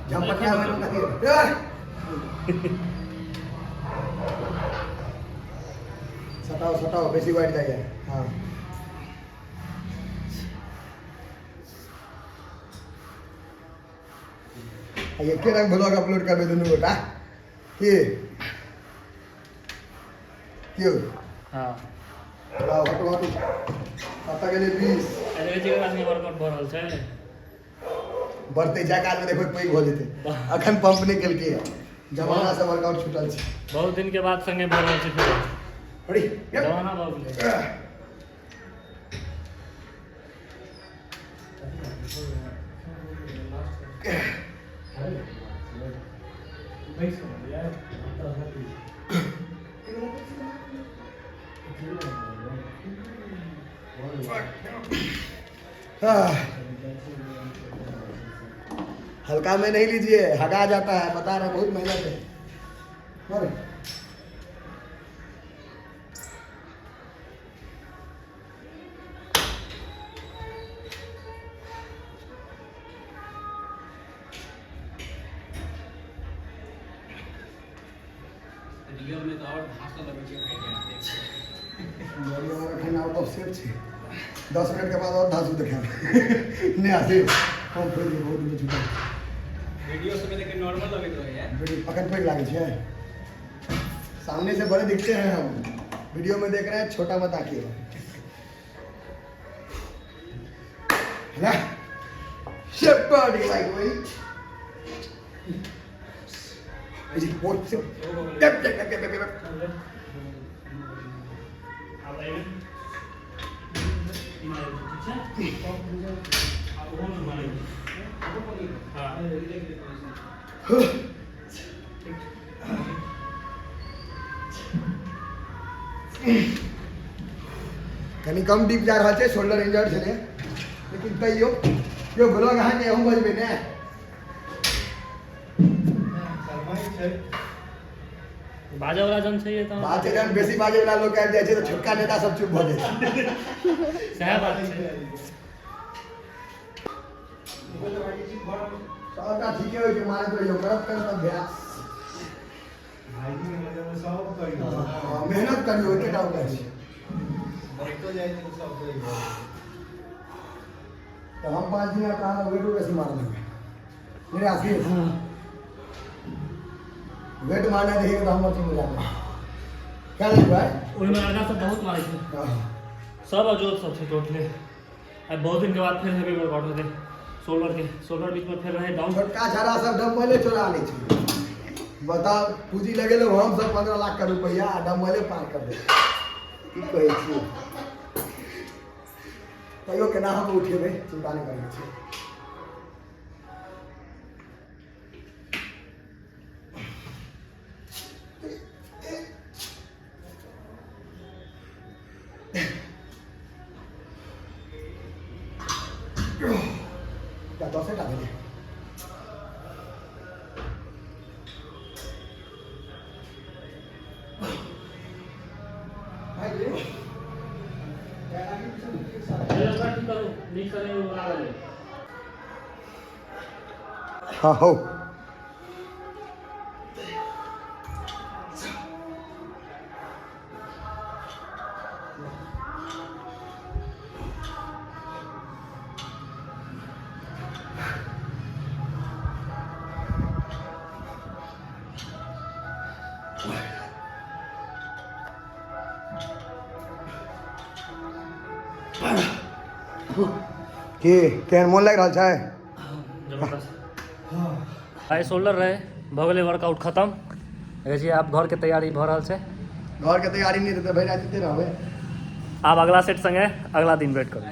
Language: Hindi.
झपटना सटाओ सटाओ बेसी वाइट जाइए हाँ ये के रंग ब्लॉग अपलोड कर दोनों बेटा के क्यों हां लाओ हटो हटो पता के लिए 20 अरे जे आदमी वर्कआउट भ रहल छै बढ़ते जाकाल में देखो पैघ भ जेते अखन पंप निकल के जमाना से वर्कआउट छूटल छै बहुत दिन के बाद संगे भ रहल छै फिर अरे जमाना भ गेलै हल्का में नहीं लीजिए हगा जाता है बता रहे बहुत मेहनत है अरे रियल में तो और भाषा लगे छै भाई आउट ऑफ शेप छे 10 मिनट के बाद और धांसू देखे नहीं आसे कम फिर बहुत दिन छूटा वीडियो सब में देखे नॉर्मल लगे रहे यार वीडियो पकड़ पे लागे छे सामने से बड़े दिखते हैं हम वीडियो में देख रहे हैं छोटा मत आके है ना शेप बॉडी लाइक वही इज इट व्हाट से टप टप टप टप कनी कम डीप जा रहा है शोल्डर इंजर्ड छले लेकिन तैयो यो ब्लॉग अहाँ के हम बजबे ने बाजे वाला जन छै त बाजे जन बेसी बाजे वाला लोग आबि जाय छै त छोटका नेता सब चुप भ जाय छै सही बात छै सबटा ठीके होय छै माने तो यो करत करत अभ्यास मेहनत करियो एके टा उपाय छै तो हम 5 दिन का वेट कैसे मारने मेरे आशीष वेट मारने देखिए तो हम अच्छी मिला क्या लगे भाई ओहि में लड़का सब बहुत मारे छै सब अजोत सब छै टोटली अब बहुत दिन के बाद फिर हेवी वर्कआउट होते शोल्डर बीच में फिर रहे डाउन छोटका छड़ा सब डम्बले चोरा ले छै बताओ पूंजी लगे लो हम सब 15 लाख का रुपया डम्बले पार कर दे की कहै छी तैयो केना हम उठेबै चिंता नहीं करै छी क्या 10 सेट आ गए हाँ हो की केहन मोन लागि रहल छै आइ शोल्डर रहे भ गेलै वर्कआउट खत्म देखै छी आब घर के तैयारी भ रहल छै घर के तैयारी नहीं रहते भैया रहबै आब अगला सेट संगे अगला दिन वेट करू